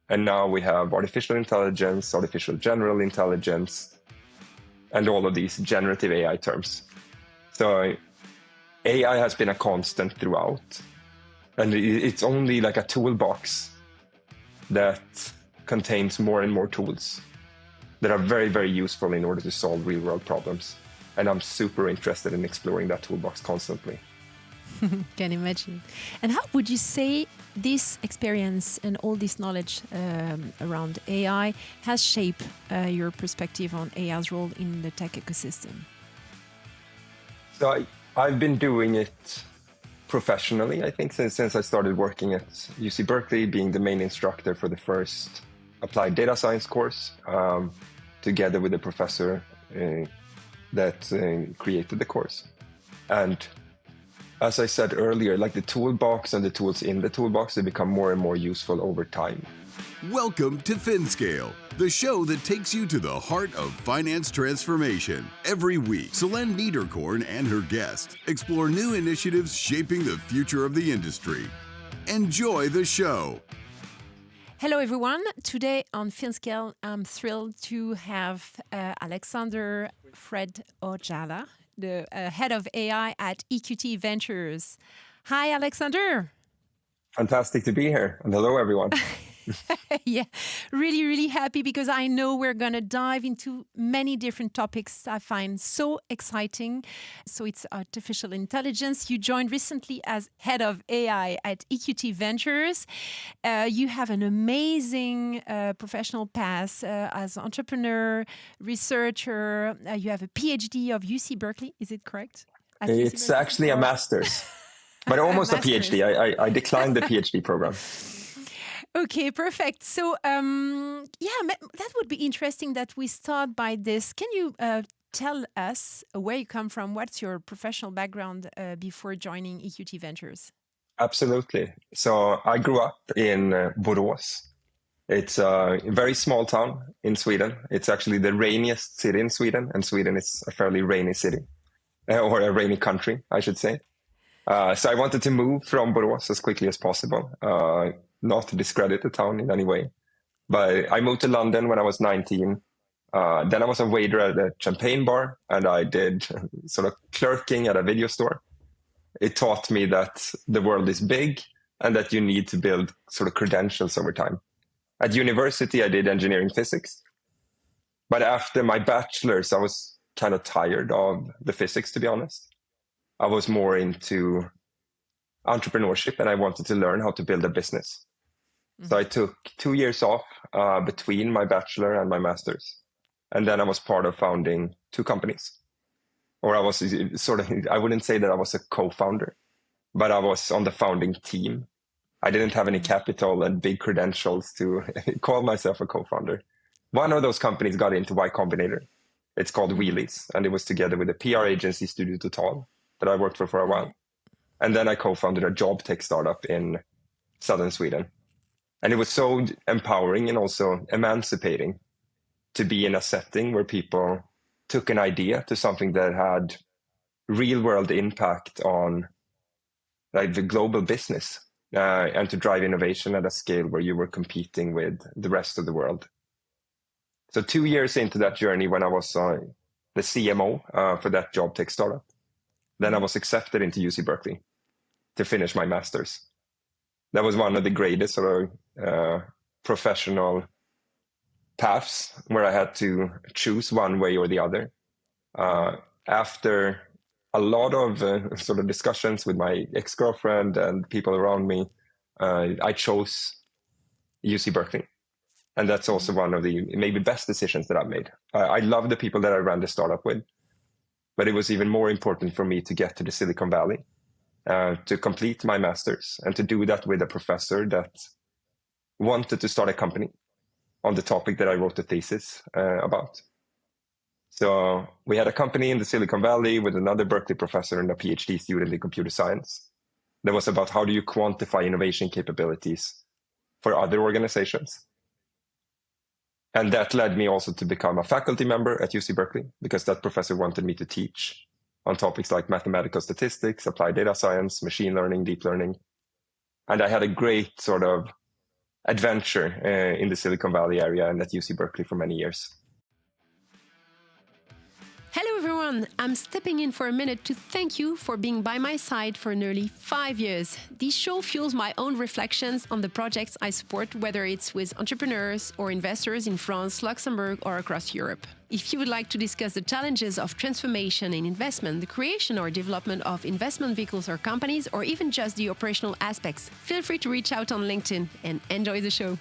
And now we have artificial intelligence, artificial general intelligence, and all of these generative AI terms. So AI has been a constant throughout. And it's only like a toolbox that contains more and more tools that are very, very useful in order to solve real-world problems. And I'm super interested in exploring that toolbox constantly. Can imagine. And how would you say this experience and all this knowledge around AI has shaped your perspective on AI's role in the tech ecosystem? So I've been doing it professionally, I think, since I started working at UC Berkeley, being the main instructor for the first applied data science course, together with the professor that created the course. And as I said earlier, like the toolbox and the tools in the toolbox, they become more and more useful over time. Welcome to Finscale, the show that takes you to the heart of finance transformation. Every week, Selene Niederkorn and her guests explore new initiatives shaping the future of the industry. Enjoy the show. Hello, everyone. Today on Finscale, I'm thrilled to have Alexander Fred Ojala, the head of AI at EQT Ventures. Hi, Alexander. Fantastic to be here. And hello, everyone. Yeah, really, really happy because I know we're going to dive into many different topics I find so exciting. So it's artificial intelligence. You joined recently as head of AI at EQT Ventures. You have an amazing professional path as entrepreneur, researcher. You have a PhD of UC Berkeley. Is it correct? It's actually a master's, but almost a PhD. I declined the PhD program. Okay, perfect. So, that would be interesting that we start by this. Can you tell us where you come from? What's your professional background before joining EQT Ventures? Absolutely. So I grew up in Borås. It's a very small town in Sweden. It's actually the rainiest city in Sweden, and Sweden is a fairly rainy city, or a rainy country, I should say. So I wanted to move from Borås as quickly as possible. Not to discredit the town in any way, but I moved to London when I was 19. Then I was a waiter at a champagne bar, and I did sort of clerking at a video store. It taught me that the world is big and that you need to build sort of credentials over time. At university, I did engineering physics. But after my bachelor's, I was kind of tired of the physics, to be honest. I was more into entrepreneurship, and I wanted to learn how to build a business. Mm-hmm. So I took 2 years off between my bachelor and my master's. And then I was part of founding 2 companies. Or I was sort of, I wouldn't say that I was a co-founder, but I was on the founding team. I didn't have any capital and big credentials to call myself a co-founder. One of those companies got into Y Combinator. It's called Wheelies, and it was together with the PR agency Studio Total that I worked for a while. And then I co-founded a job tech startup in southern Sweden. And it was so empowering and also emancipating to be in a setting where people took an idea to something that had real world impact on like the global business and to drive innovation at a scale where you were competing with the rest of the world. So 2 years into that journey, when I was the CMO for that job tech startup, then I was accepted into UC Berkeley to finish my master's. That was one of the greatest sort of professional paths where I had to choose one way or the other. After a lot of sort of discussions with my ex-girlfriend and people around me, I chose UC Berkeley. And that's also one of the maybe best decisions that I've made. I love the people that I ran the startup with, but it was even more important for me to get to the Silicon Valley, to complete my master's, and to do that with a professor that wanted to start a company on the topic that I wrote the thesis about. So we had a company in the Silicon Valley with another Berkeley professor and a PhD student in computer science. That was about how do you quantify innovation capabilities for other organizations. And that led me also to become a faculty member at UC Berkeley, because that professor wanted me to teach on topics like mathematical statistics, applied data science, machine learning, deep learning. And I had a great sort of adventure in the Silicon Valley area and at UC Berkeley for many years. Hello everyone, I'm stepping in for a minute to thank you for being by my side for nearly 5 years. This show fuels my own reflections on the projects I support, whether it's with entrepreneurs or investors in France, Luxembourg, or across Europe. If you would like to discuss the challenges of transformation in investment, the creation or development of investment vehicles or companies, or even just the operational aspects, feel free to reach out on LinkedIn and enjoy the show.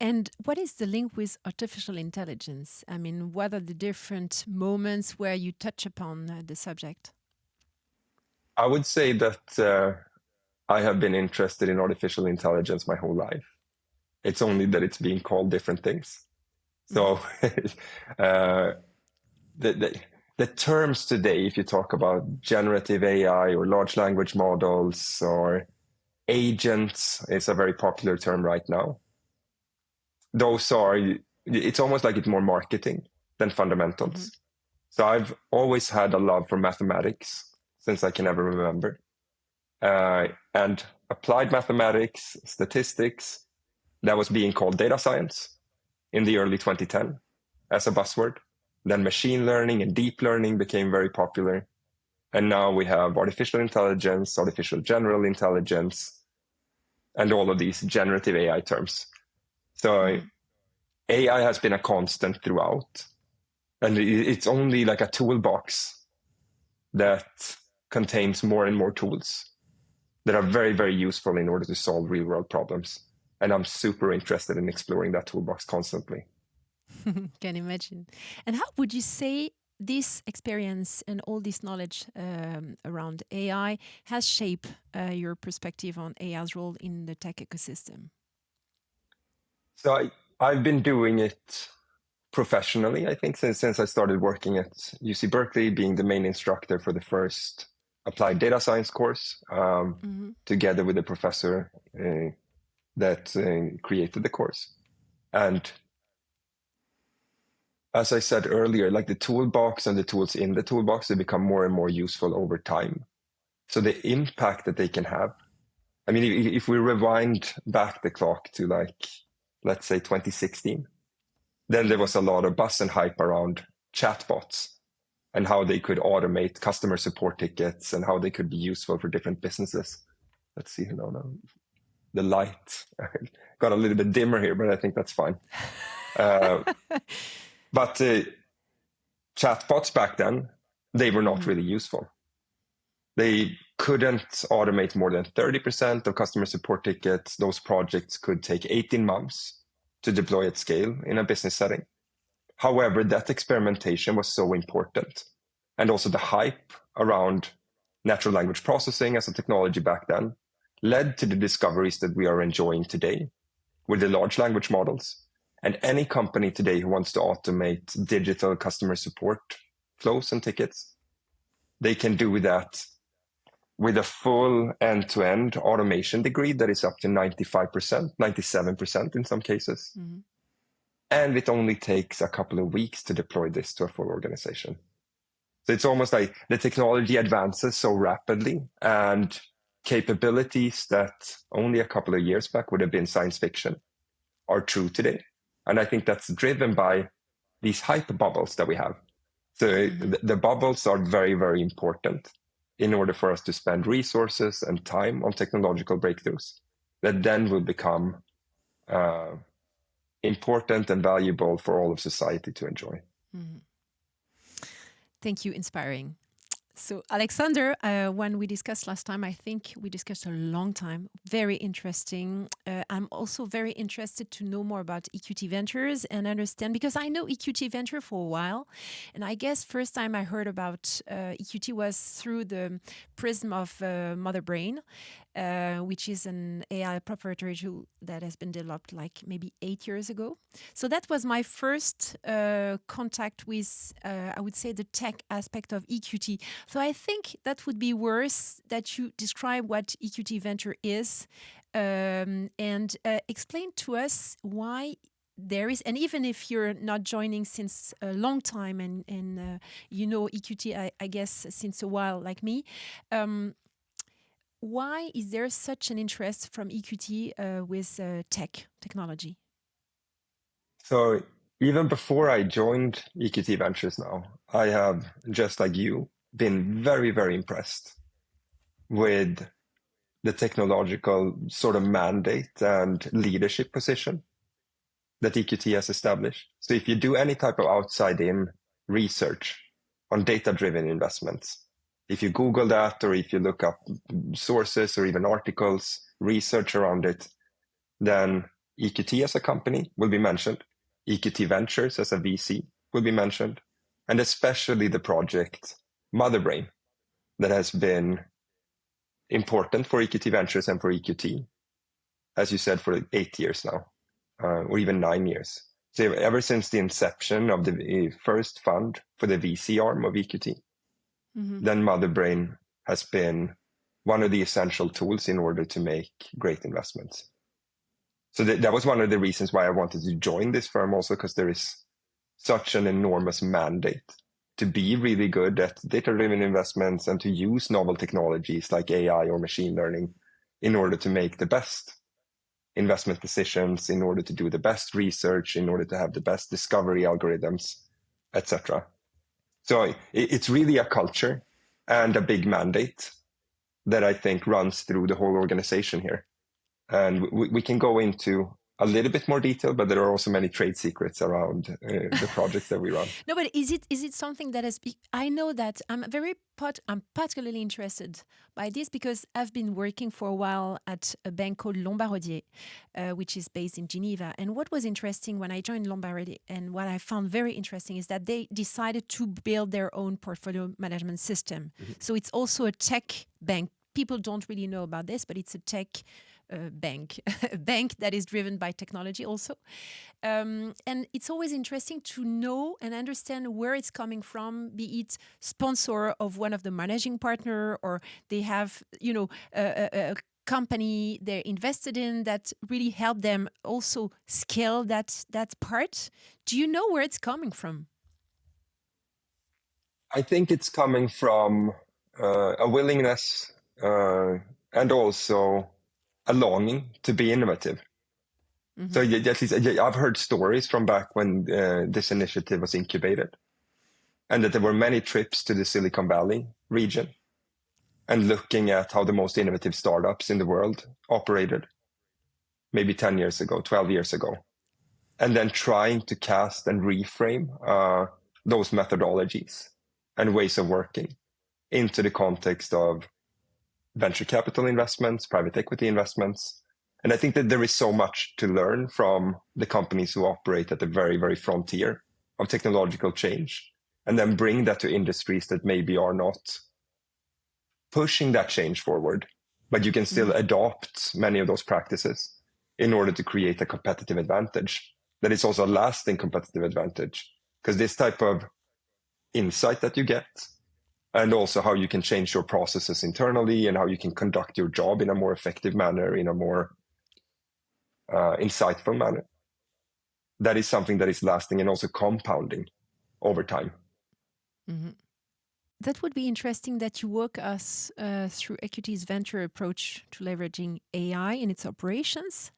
And what is the link with artificial intelligence? I mean, what are the different moments where you touch upon the subject? I would say that I have been interested in artificial intelligence my whole life. It's only that it's being called different things. So the terms today, if you talk about generative AI or large language models or agents, is a very popular term right now. It's almost like it's more marketing than fundamentals. Mm-hmm. So I've always had a love for mathematics since I can ever remember. And applied mathematics, statistics, that was being called data science in the early 2010 as a buzzword. Then machine learning and deep learning became very popular. And now we have artificial intelligence, artificial general intelligence, and all of these generative AI terms. So AI has been a constant throughout, and it's only like a toolbox that contains more and more tools that are very, very useful in order to solve real world problems. And I'm super interested in exploring that toolbox constantly. Can imagine. And how would you say this experience and all this knowledge around AI has shaped your perspective on AI's role in the tech ecosystem? So I've been doing it professionally, I think, since I started working at UC Berkeley, being the main instructor for the first applied data science course, together with the professor that created the course. And as I said earlier, like the toolbox and the tools in the toolbox, they become more and more useful over time. So the impact that they can have, I mean, if we rewind back the clock to let's say 2016, then there was a lot of buzz and hype around chatbots and how they could automate customer support tickets and how they could be useful for different businesses. Let's see, the light got a little bit dimmer here, but I think that's fine. But chatbots back then, they were not really useful. They couldn't automate more than 30% of customer support tickets. Those projects could take 18 months to deploy at scale in a business setting. However, that experimentation was so important. And also the hype around natural language processing as a technology back then led to the discoveries that we are enjoying today with the large language models. And any company today who wants to automate digital customer support flows and tickets, they can do that with a full end-to-end automation degree that is up to 95%, 97% in some cases. Mm-hmm. And it only takes a couple of weeks to deploy this to a full organization. So it's almost like the technology advances so rapidly, and capabilities that only a couple of years back would have been science fiction are true today. And I think that's driven by these hype bubbles that we have. So the bubbles are very, very important in order for us to spend resources and time on technological breakthroughs that then will become important and valuable for all of society to enjoy. Mm-hmm. Thank you, inspiring. So, Alexander, when we discussed last time, I think we discussed a long time. Very interesting. I'm also very interested to know more about EQT Ventures and understand, because I know EQT Venture for a while. And I guess first time I heard about EQT was through the prism of Motherbrain, which is an AI proprietary tool that has been developed like maybe 8 years ago. So that was my first contact with, I would say, the tech aspect of EQT. So I think that would be worth that you describe what EQT Venture is and explain to us why there is, and even if you're not joining since a long time and you know EQT, I guess, since a while like me, why is there such an interest from EQT with technology? So even before I joined EQT Ventures now, I have, just like you, been very, very impressed with the technological sort of mandate and leadership position that EQT has established. So if you do any type of outside-in research on data-driven investments, if you Google that, or if you look up sources or even articles, research around it, then EQT as a company will be mentioned. EQT Ventures as a VC will be mentioned, and especially the project Motherbrain that has been important for EQT Ventures and for EQT, as you said, for 8 years now, or even 9 years. So ever since the inception of the first fund for the VC arm of EQT, then Motherbrain has been one of the essential tools in order to make great investments. So that was one of the reasons why I wanted to join this firm also, because there is such an enormous mandate to be really good at data-driven investments and to use novel technologies like AI or machine learning in order to make the best investment decisions, in order to do the best research, in order to have the best discovery algorithms, etc. So it's really a culture and a big mandate that I think runs through the whole organization here. And we can go into a little bit more detail, but there are also many trade secrets around the projects that we run. No, but is it something that has I know that I'm particularly interested by this because I've been working for a while at a bank called Lombardier, which is based in Geneva. And what was interesting when I joined Lombardier, and what I found very interesting, is that they decided to build their own portfolio management system. So it's also a tech bank. People don't really know about this, but it's a tech bank, a bank that is driven by technology also. And it's always interesting to know and understand where it's coming from, be it sponsor of one of the managing partner, or they have, a company they're invested in that really help them also scale that part. Do you know where it's coming from? I think it's coming from a willingness and also a longing to be innovative. So at least I've heard stories from back when this initiative was incubated, and that there were many trips to the Silicon Valley region and looking at how the most innovative startups in the world operated maybe 10 years ago, 12 years ago, and then trying to cast and reframe those methodologies and ways of working into the context of venture capital investments, private equity investments. And I think that there is so much to learn from the companies who operate at the very, very frontier of technological change, and then bring that to industries that maybe are not pushing that change forward, but you can still adopt many of those practices in order to create a competitive advantage that is also a lasting competitive advantage. Because this type of insight that you get, and also how you can change your processes internally and how you can conduct your job in a more effective manner, in a more insightful manner, that is something that is lasting and also compounding over time. That would be interesting that you walk us through EQT's venture approach to leveraging AI in its operations.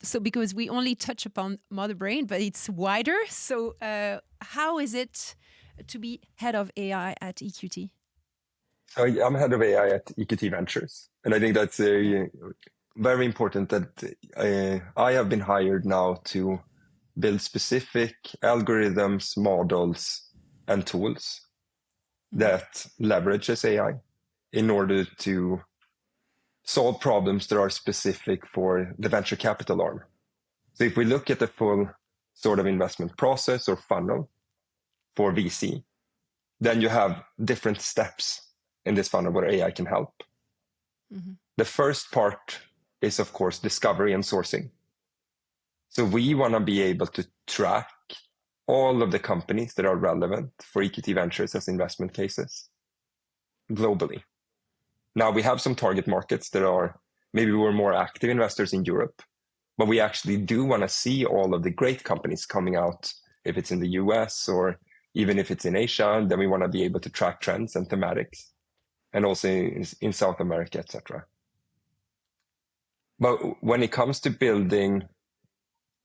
So because we only touch upon Motherbrain, but it's wider. So how is it to be head of AI at EQT? I'm head of AI at EQT Ventures. And I think that's very important that I have been hired now to build specific algorithms, models, and tools that leverages AI in order to solve problems that are specific for the venture capital arm. So if we look at the full sort of investment process or funnel for VC, then you have different steps in this funnel where AI can help. The first part is, of course, discovery and sourcing. So we want to be able to track all of the companies that are relevant for EQT Ventures as investment cases globally. Now, we have some target markets that are, maybe we're more active investors in Europe, but we actually do want to see all of the great companies coming out, if it's in the US or even if it's in Asia, then we want to be able to track trends and thematics, and also in South America, etc. But when it comes to building,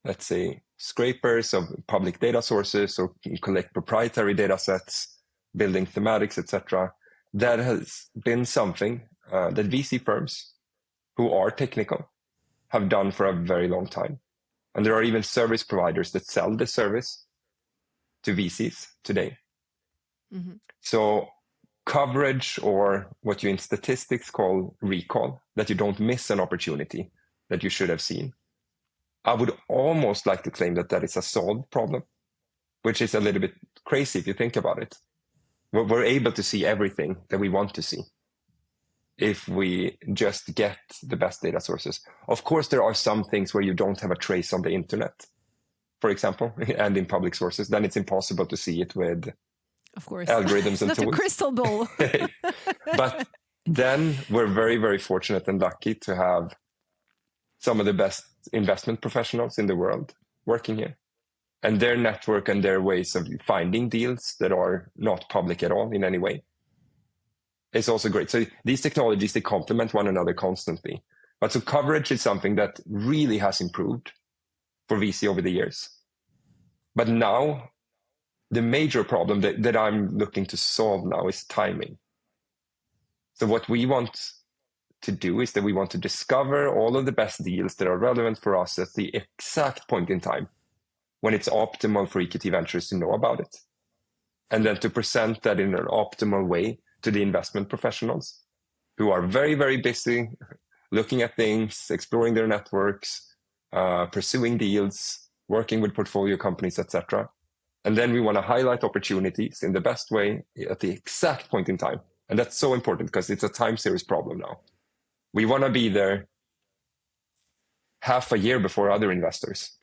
let's say, scrapers of public data sources or collect proprietary data sets, building thematics, etc., that has been something that VC firms who are technical have done for a very long time. And there are even service providers that sell the service to VCs today. Mm-hmm. So coverage, or what you in statistics call recall, that you don't miss an opportunity that you should have seen. I would almost like to claim that that is a solved problem, which is a little bit crazy if you think about it. We're able to see everything that we want to see if we just get the best data sources. Of course, there are some things where you don't have a trace on the internet, for example, and in public sources. Then it's impossible to see it with Of course, algorithms it's and not tools. a crystal ball. But then we're very, very fortunate and lucky to have some of the best investment professionals in the world working here. And their network and their ways of finding deals that are not public at all in any way is also great. So these technologies, they complement one another constantly. But so coverage is something that really has improved for VC over the years. But now the major problem that I'm looking to solve now is timing. So what we want to do is that we want to discover all of the best deals that are relevant for us at the exact point in time when it's optimal for EQT Ventures to know about it. And then to present that in an optimal way to the investment professionals who are very, very busy looking at things, exploring their networks, pursuing deals, working with portfolio companies, etc. And then we want to highlight opportunities in the best way at the exact point in time. And that's so important because it's a time series problem now. We want to be there half a year before other investors.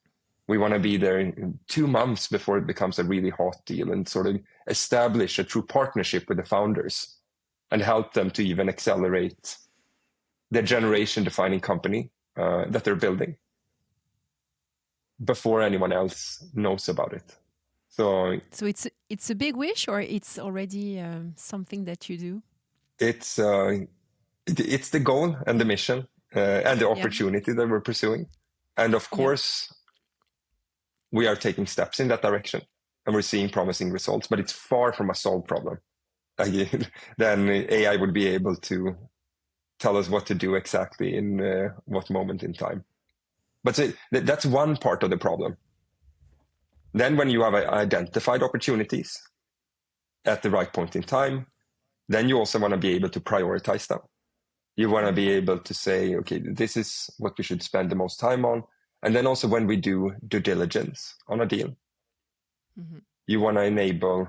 We want to be there in 2 months before it becomes a really hot deal and sort of establish a true partnership with the founders and help them to even accelerate the generation defining company that they're building before anyone else knows about it. So it's a big wish, or it's already something that you do? it's the goal and the mission and the opportunity that we're pursuing. And of course, we are taking steps in that direction and we're seeing promising results, but it's far from a solved problem. Then AI would be able to tell us what to do exactly in what moment in time. But that's one part of the problem. Then when you have identified opportunities at the right point in time, then you also want to be able to prioritize them. You want to be able to say, okay, this is what we should spend the most time on. And then also when we do due diligence on a deal, you want to enable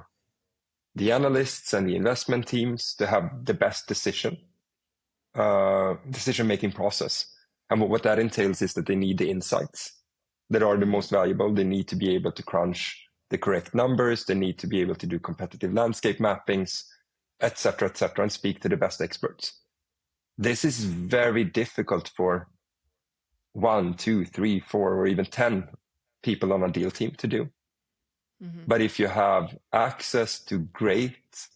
the analysts and the investment teams to have the best decision-making process. And what that entails is that they need the insights that are the most valuable. They need to be able to crunch the correct numbers. They need to be able to do competitive landscape mappings, etc., and speak to the best experts. This is very difficult for 1, 2, 3, 4, or even 10 people on a deal team to do. But if you have access to great,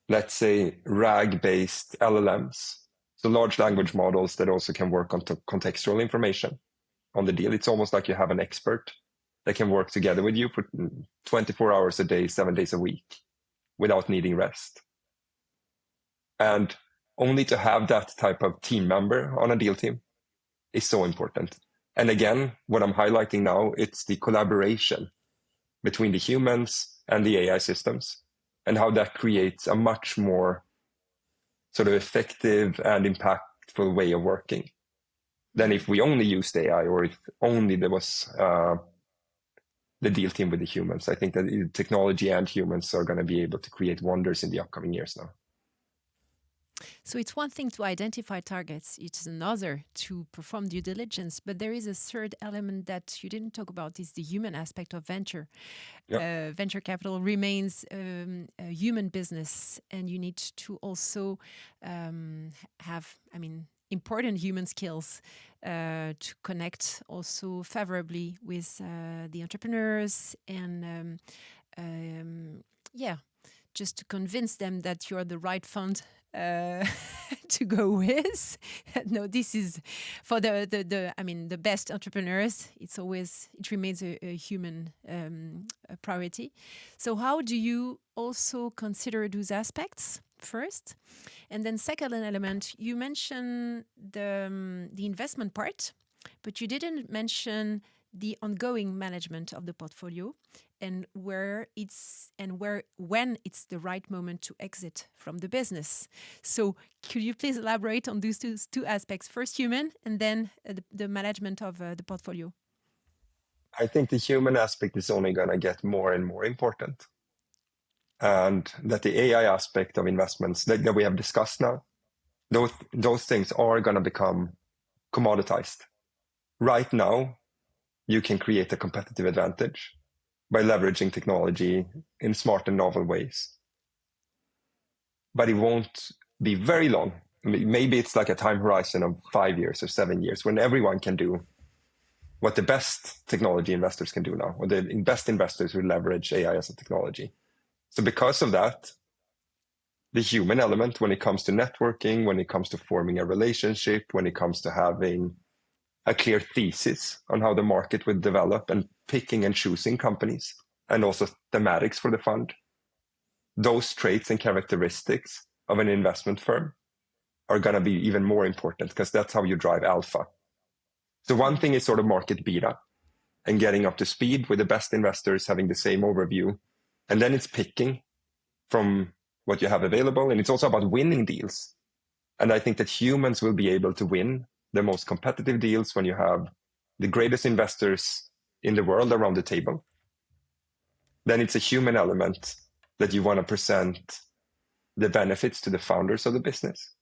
let's say, RAG-based LLMs, so large language models that also can work on contextual information on the deal, it's almost like you have an expert that can work together with you for 24 hours a day, 7 days a week, without needing rest. And only to have that type of team member on a deal team is so important. And again, what I'm highlighting now, it's the collaboration between the humans and the AI systems, and how that creates a much more sort of effective and impactful way of working than if we only used AI or if only there was the deal team with the humans. I think that technology and humans are going to be able to create wonders in the upcoming years now. So it's one thing to identify targets, it's another to perform due diligence, but there is a third element that you didn't talk about, is the human aspect of venture. Yep. Venture capital remains a human business, and you need to also have, important human skills to connect also favorably with the entrepreneurs and just to convince them that you're the right fund to go with. No, this is for the best entrepreneurs. It remains a human a priority. So how do you also consider those aspects first? And then second element, you mentioned the investment part, but you didn't mention the ongoing management of the portfolio and when it's the right moment to exit from the business. So could you please elaborate on those two aspects? First, human, and then the management of the portfolio. I think the human aspect is only going to get more and more important. And that the AI aspect of investments that we have discussed now, those things are going to become commoditized. Right now, you can create a competitive advantage by leveraging technology in smart and novel ways. But it won't be very long. Maybe it's like a time horizon of 5 years or 7 years when everyone can do what the best technology investors can do now, or the best investors who leverage AI as a technology. So because of that, the human element when it comes to networking, when it comes to forming a relationship, when it comes to having a clear thesis on how the market will develop and picking and choosing companies, and also thematics for the fund. Those traits and characteristics of an investment firm are going to be even more important because that's how you drive alpha. So one thing is sort of market beta and getting up to speed with the best investors, having the same overview. And then it's picking from what you have available. And it's also about winning deals. And I think that humans will be able to win the most competitive deals when you have the greatest investors in the world around the table. Then it's a human element that you want to present the benefits to the founders of the business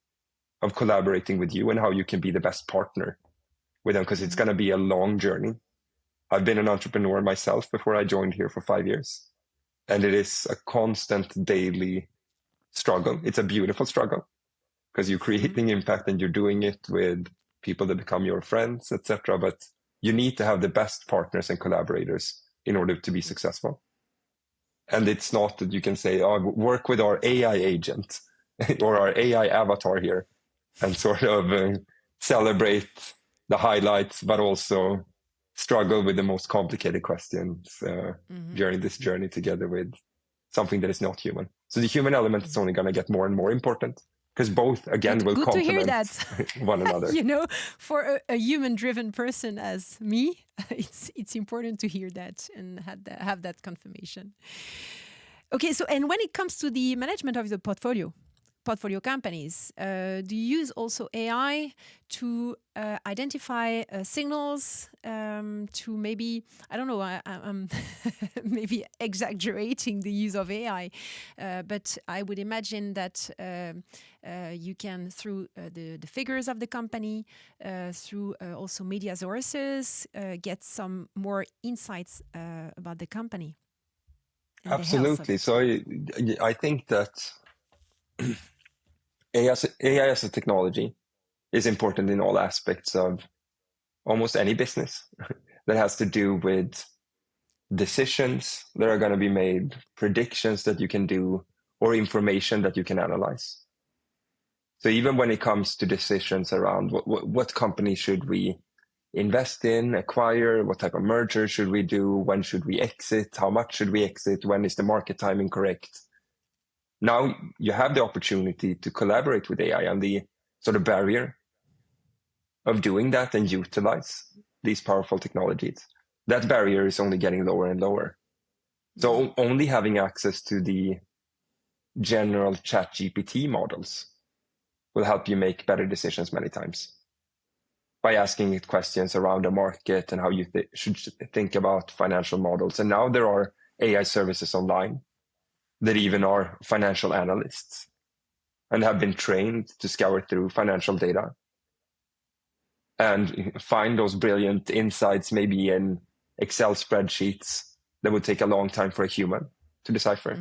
of collaborating with you and how you can be the best partner with them, because it's going to be a long journey. I've been an entrepreneur myself before I joined here for 5 years, and it is a constant daily struggle. It's a beautiful struggle because you're creating impact and you're doing it with people that become your friends, etc. But you need to have the best partners and collaborators in order to be successful. And it's not that you can say, oh, work with our AI agent or our AI avatar here and sort of celebrate the highlights, but also struggle with the most complicated questions during this journey together with something that is not human. So the human element is only going to get more and more important because both, again, will complement one another. You know, for a human-driven person as me, it's important to hear that and have that confirmation. Okay, so and when it comes to the management of the portfolio companies, do you use also AI to identify signals to maybe, I don't know, I'm maybe exaggerating the use of AI, but I would imagine that you can, through the figures of the company, through also media sources, get some more insights about the company. Absolutely. So I think that AI as a technology is important in all aspects of almost any business that has to do with decisions that are going to be made, predictions that you can do, or information that you can analyze. So even when it comes to decisions around what company should we invest in, acquire, what type of merger should we do, when should we exit, how much should we exit, when is the market timing correct? Now you have the opportunity to collaborate with AI, and the sort of barrier of doing that and utilize these powerful technologies, that barrier is only getting lower and lower. So only having access to the general ChatGPT models will help you make better decisions many times by asking it questions around the market and how you should think about financial models. And now there are AI services online that even are financial analysts and have been trained to scour through financial data and find those brilliant insights, maybe in Excel spreadsheets that would take a long time for a human to decipher.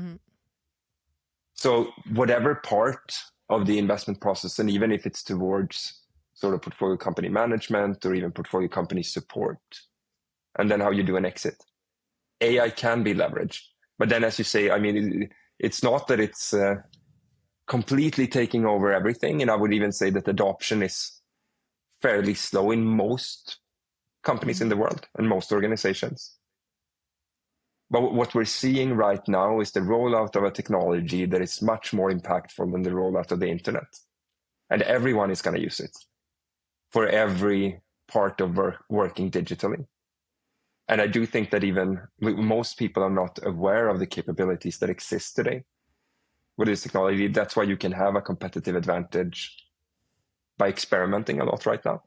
So whatever part of the investment process, and even if it's towards sort of portfolio company management or even portfolio company support, and then how you do an exit, AI can be leveraged. But then, as you say, I mean, it's not that it's completely taking over everything. And I would even say that adoption is fairly slow in most companies in the world and most organizations. But what we're seeing right now is the rollout of a technology that is much more impactful than the rollout of the internet. And everyone is going to use it for every part of working digitally. And I do think that even most people are not aware of the capabilities that exist today with this technology. That's why you can have a competitive advantage by experimenting a lot right now.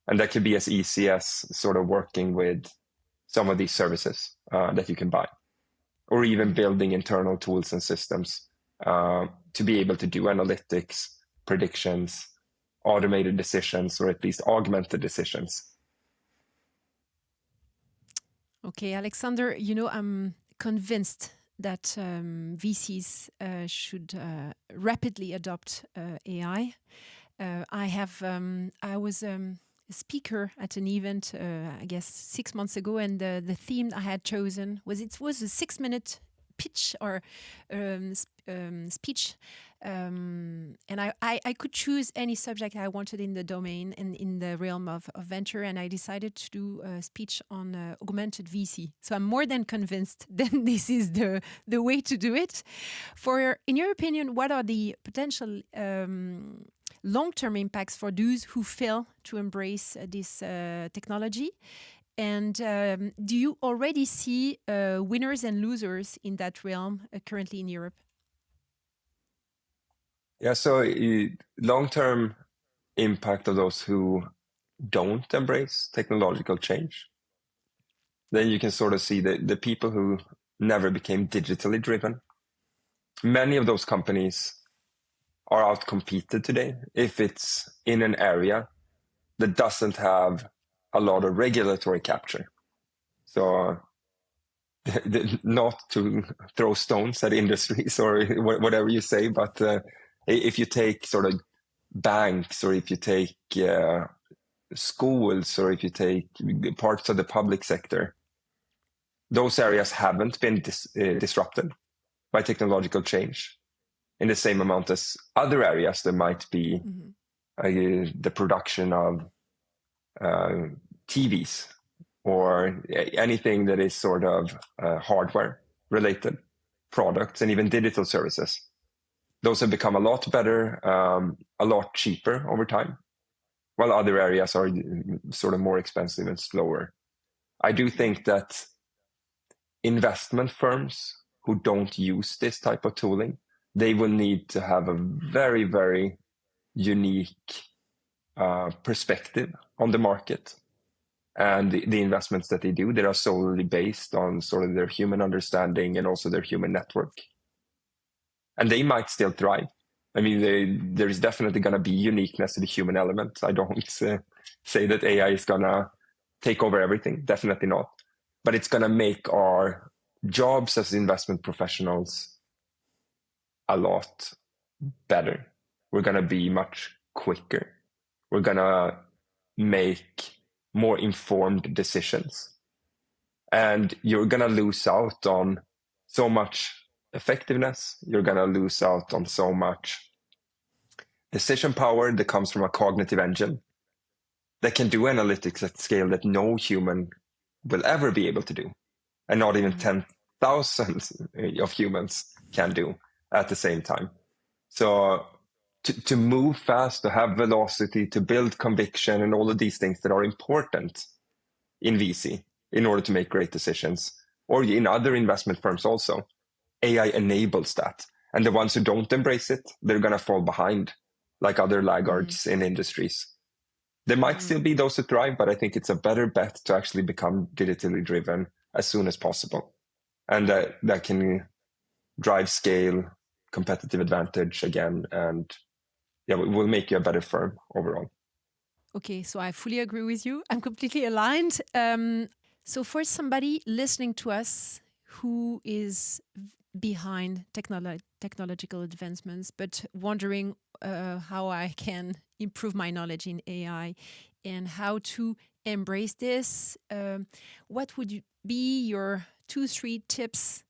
And that could be as easy as sort of working with some of these services that you can buy, or even building internal tools and systems to be able to do analytics, predictions, automated decisions, or at least augmented decisions. Okay, Alexander, I'm convinced that VCs should rapidly adopt AI. I was a speaker at an event, I guess 6 months ago, and the theme I had chosen was a 6-minute pitch or speech, and I could choose any subject I wanted in the domain and in the realm of venture, and I decided to do a speech on augmented VC. So I'm more than convinced that this is the way to do it. In your opinion, what are the potential long-term impacts for those who fail to embrace this technology? And do you already see winners and losers in that realm currently in Europe? Yeah, so long-term impact of those who don't embrace technological change, then you can sort of see the people who never became digitally driven. Many of those companies are outcompeted today if it's in an area that doesn't have a lot of regulatory capture. So not to throw stones at industries or whatever you say, but if you take sort of banks, or if you take schools, or if you take parts of the public sector, those areas haven't been disrupted by technological change in the same amount as other areas that might be the production of TVs or anything that is sort of hardware related products, and even digital services. Those have become a lot better, a lot cheaper over time, while other areas are sort of more expensive and slower. I do think that investment firms who don't use this type of tooling, they will need to have a very, very unique perspective on the market. And the investments that they do, they are solely based on sort of their human understanding and also their human network. And they might still thrive. I mean, there is definitely going to be uniqueness to the human element. I don't say that AI is going to take over everything. Definitely not. But it's going to make our jobs as investment professionals a lot better. We're going to be much quicker. We're going to make more informed decisions. And you're going to lose out on so much effectiveness. You're going to lose out on so much decision power that comes from a cognitive engine that can do analytics at scale that no human will ever be able to do. And not even 10,000 of humans can do at the same time. So to move fast, to have velocity, to build conviction, and all of these things that are important in VC in order to make great decisions, or in other investment firms also, AI enables that. And the ones who don't embrace it, they're going to fall behind like other laggards in industries. There might still be those who thrive, but I think it's a better bet to actually become digitally driven as soon as possible. And that can drive scale, competitive advantage again, and yeah, it will make you a better firm overall. Okay, so I fully agree with you. I'm completely aligned. So for somebody listening to us who is behind technological advancements, but wondering how I can improve my knowledge in AI and how to embrace this, what would be your 2-3 tips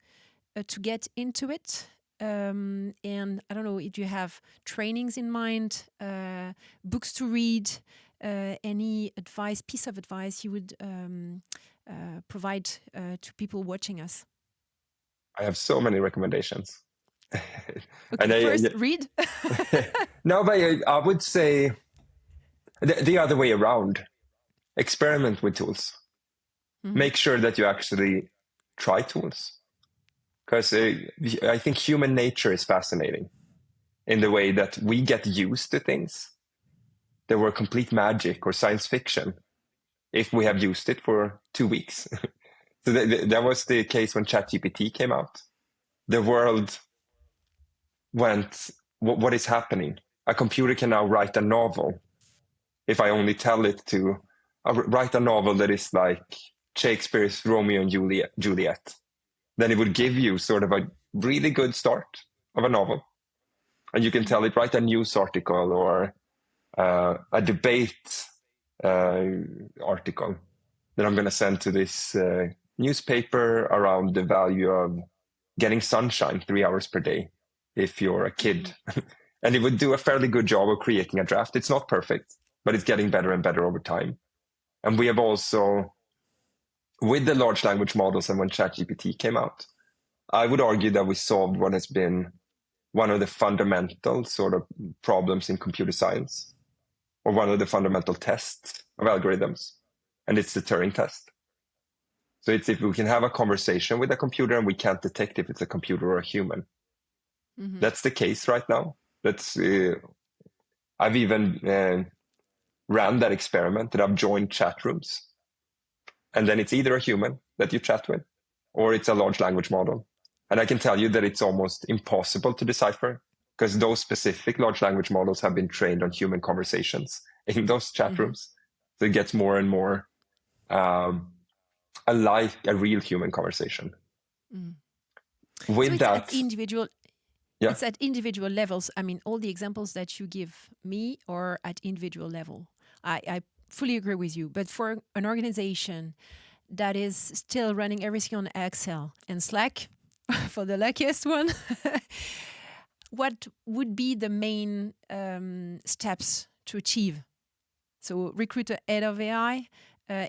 to get into it? And I don't know, do you have trainings in mind, books to read, any piece of advice you would provide to people watching us? I have so many recommendations. Okay, first, read. No, but I would say the other way around. Experiment with tools. Make sure that you actually try tools. Because I think human nature is fascinating in the way that we get used to things that were complete magic or science fiction if we have used it for 2 weeks. So that was the case when ChatGPT came out. The world went, what is happening? A computer can now write a novel. If I only tell it to write a novel that is like Shakespeare's Romeo and Juliet, then it would give you sort of a really good start of a novel. And you can tell it, write a news article or a debate article that I'm going to send to this newspaper around the value of getting sunshine 3 hours per day if you're a kid. And it would do a fairly good job of creating a draft. It's not perfect, but it's getting better and better over time. And we have also, with the large language models and when ChatGPT came out, I would argue that we solved what has been one of the fundamental sort of problems in computer science, or one of the fundamental tests of algorithms, and it's the Turing test. So it's if we can have a conversation with a computer and we can't detect if it's a computer or a human. That's the case right now. That's I've even ran that experiment that I've joined chat rooms, and then it's either a human that you chat with or it's a large language model. And I can tell you that it's almost impossible to decipher because those specific large language models have been trained on human conversations in those chat rooms. So it gets more and more like a real human conversation. With so it's that, at individual, yeah. It's at individual levels. I mean, all the examples that you give me are at individual level. I fully agree with you. But for an organization that is still running everything on Excel and Slack, for the luckiest one, what would be the main steps to achieve? So recruit a head of AI,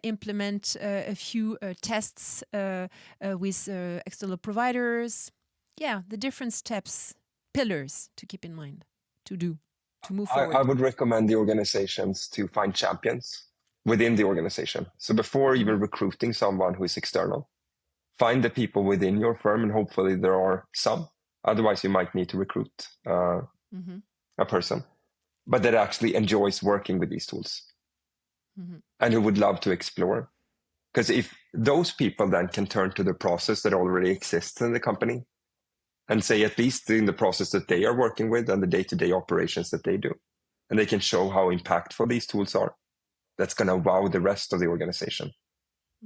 implement a few tests with external providers. Yeah, the different steps, pillars to keep in mind, to move forward. I would recommend the organizations to find champions within the organization. So before even recruiting someone who is external, find the people within your firm, and hopefully there are some. Otherwise, you might need to recruit a person, but that actually enjoys working with these tools and who would love to explore. Because if those people then can turn to the process that already exists in the company and say, at least in the process that they are working with and the day-to-day operations that they do, and they can show how impactful these tools are, that's going to wow the rest of the organization.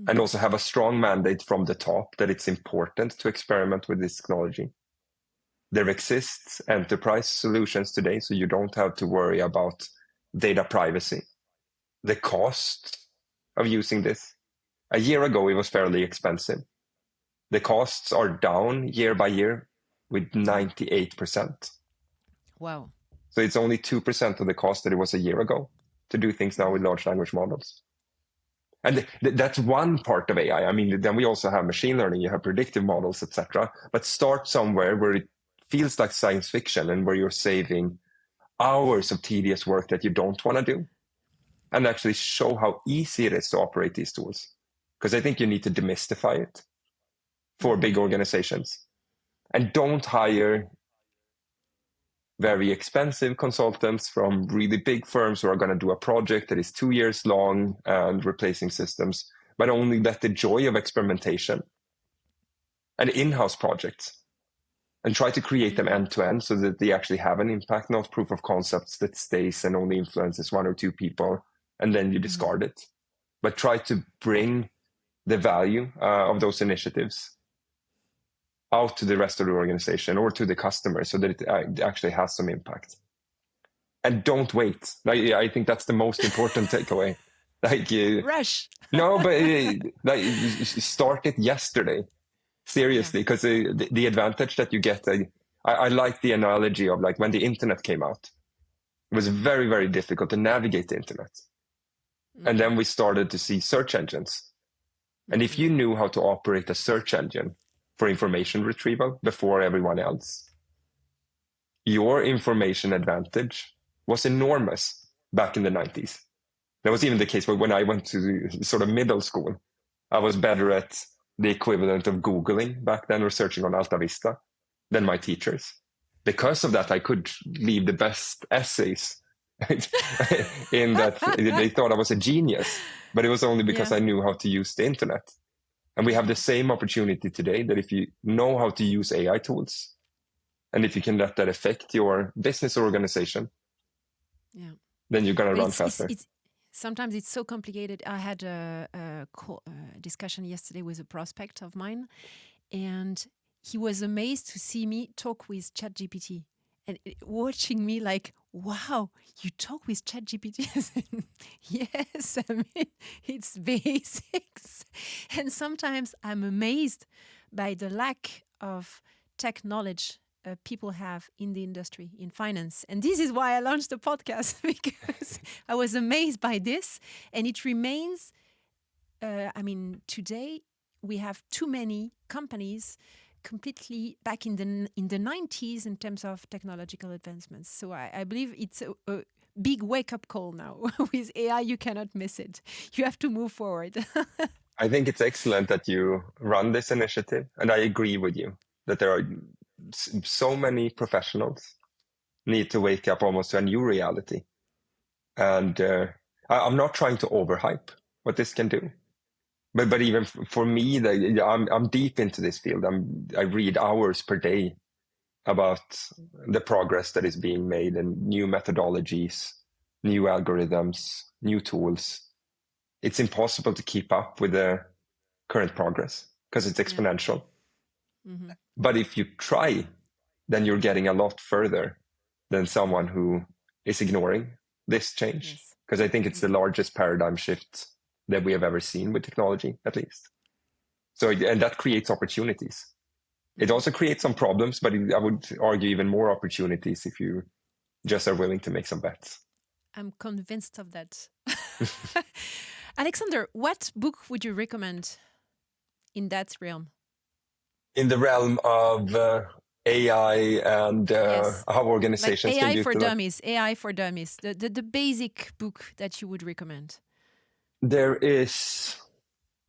And also have a strong mandate from the top that it's important to experiment with this technology. There exists enterprise solutions today, so you don't have to worry about data privacy. The cost of using this. A year ago, it was fairly expensive. The costs are down year by year with 98%. Wow. So it's only 2% of the cost that it was a year ago to do things now with large language models. And that's one part of AI. I mean, then we also have machine learning, you have predictive models, etc. But start somewhere where it feels like science fiction and where you're saving hours of tedious work that you don't want to do, and actually show how easy it is to operate these tools. Because I think you need to demystify it for big organizations. And don't hire very expensive consultants from really big firms who are going to do a project that is 2 years long and replacing systems, but only let the joy of experimentation and in-house projects and try to create them end to end so that they actually have an impact, not proof of concepts that stays and only influences 1 or 2 people and then you discard it. But try to bring the value of those initiatives out to the rest of the organization or to the customer so that it actually has some impact. And don't wait. I think that's the most important takeaway. Rush. No, but start it yesterday. Seriously, because the advantage that you get I like the analogy of like when the internet came out, it was very, very difficult to navigate the internet. And then we started to see search engines. And if you knew how to operate a search engine for information retrieval before everyone else, your information advantage was enormous back in the 90s. That was even the case when I went to sort of middle school. I was better at the equivalent of Googling back then or searching on Alta Vista than my teachers. Because of that, I could leave the best essays in that they thought I was a genius, but it was only because I knew how to use the internet. And we have the same opportunity today that if you know how to use AI tools, and if you can let that affect your business organization, then you're going to run faster. Sometimes it's so complicated. I had a discussion yesterday with a prospect of mine, and he was amazed to see me talk with ChatGPT and watching me like, wow, you talk with ChatGPT? Yes, I mean, it's basics. And sometimes I'm amazed by the lack of tech knowledge people have in the industry, in finance. And this is why I launched the podcast, because I was amazed by this. And it remains, today we have too many companies completely back in the 90s in terms of technological advancements. So I believe it's a big wake-up call now. With AI, you cannot miss it. You have to move forward. I think it's excellent that you run this initiative. And I agree with you that there are so many professionals need to wake up almost to a new reality. And I'm not trying to overhype what this can do. But even for me, I'm deep into this field. I read hours per day about the progress that is being made and new methodologies, new algorithms, new tools. It's impossible to keep up with the current progress because it's exponential. Mm-hmm. But if you try, then you're getting a lot further than someone who is ignoring this change. Because I think it's the largest paradigm shift that we have ever seen with technology, at least. So, and that creates opportunities. It also creates some problems, but I would argue even more opportunities if you just are willing to make some bets. I'm convinced of that. Alexander, what book would you recommend in that realm? In the realm of AI and how organizations like AI can utilize... AI for Dummies, the basic book that you would recommend. There is...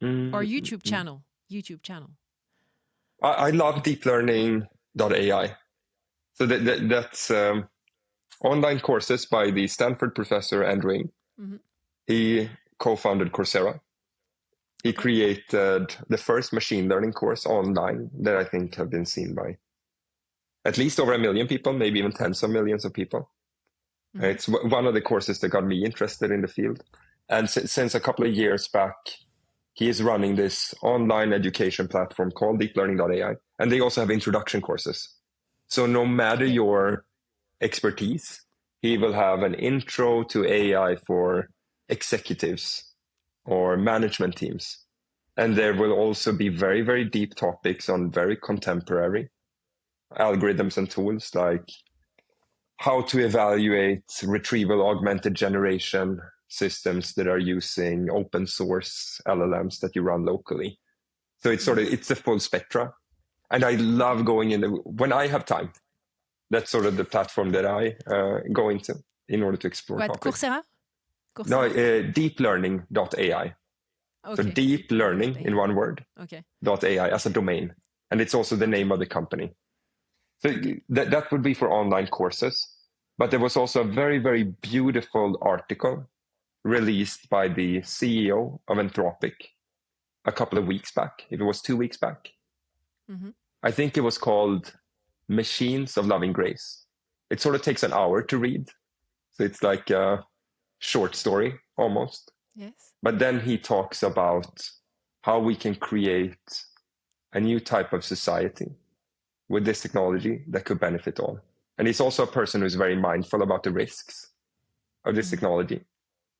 or YouTube channel. I love deeplearning.ai. So that's online courses by the Stanford professor Andrew Ng. Mm-hmm. He co-founded Coursera. He created the first machine learning course online that I think have been seen by at least over 1 million people, maybe even tens of millions of people. Mm-hmm. It's one of the courses that got me interested in the field. And since a couple of years back, he is running this online education platform called deeplearning.ai. And they also have introduction courses. So no matter your expertise, he will have an intro to AI for executives or management teams. And there will also be very, very deep topics on very contemporary algorithms and tools, like how to evaluate retrieval augmented generation systems that are using open source LLMs that you run locally. So it's it's a full spectra. And I love going in when I have time. That's sort of the platform that I go into in order to explore topics. Coursera? No, deeplearning.ai. So deep learning in one word, .ai as a domain. And it's also the name of the company. So that would be for online courses. But there was also a very, very beautiful article released by the CEO of Anthropic a couple of weeks back, if it was 2 weeks back. Mm-hmm. I think it was called Machines of Loving Grace. It sort of takes an hour to read. So it's like a short story almost. Yes. But then he talks about how we can create a new type of society with this technology that could benefit all. And he's also a person who's very mindful about the risks of this technology.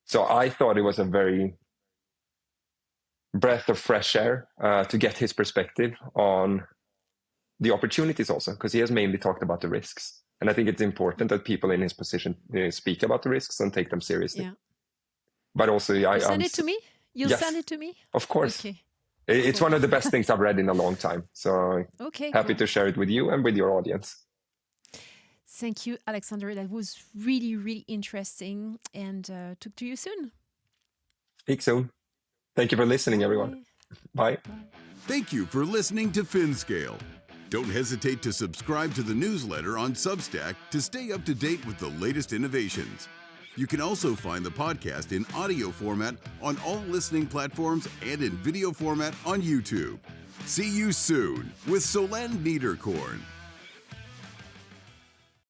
So I thought it was a very breath of fresh air to get his perspective on the opportunities also, because he has mainly talked about the risks. And I think it's important that people in his position speak about the risks and take them seriously. Yeah. But also, Send it to me? You'll send it to me? Of course. Okay. It's one of the best things I've read in a long time. So happy to share it with you and with your audience. Thank you, Alexander. That was really, really interesting. And talk to you soon. Speak soon. Thank you for listening, everyone. Bye. Thank you for listening to Finscale. Don't hesitate to subscribe to the newsletter on Substack to stay up to date with the latest innovations. You can also find the podcast in audio format on all listening platforms and in video format on YouTube. See you soon with Solène Niederkorn.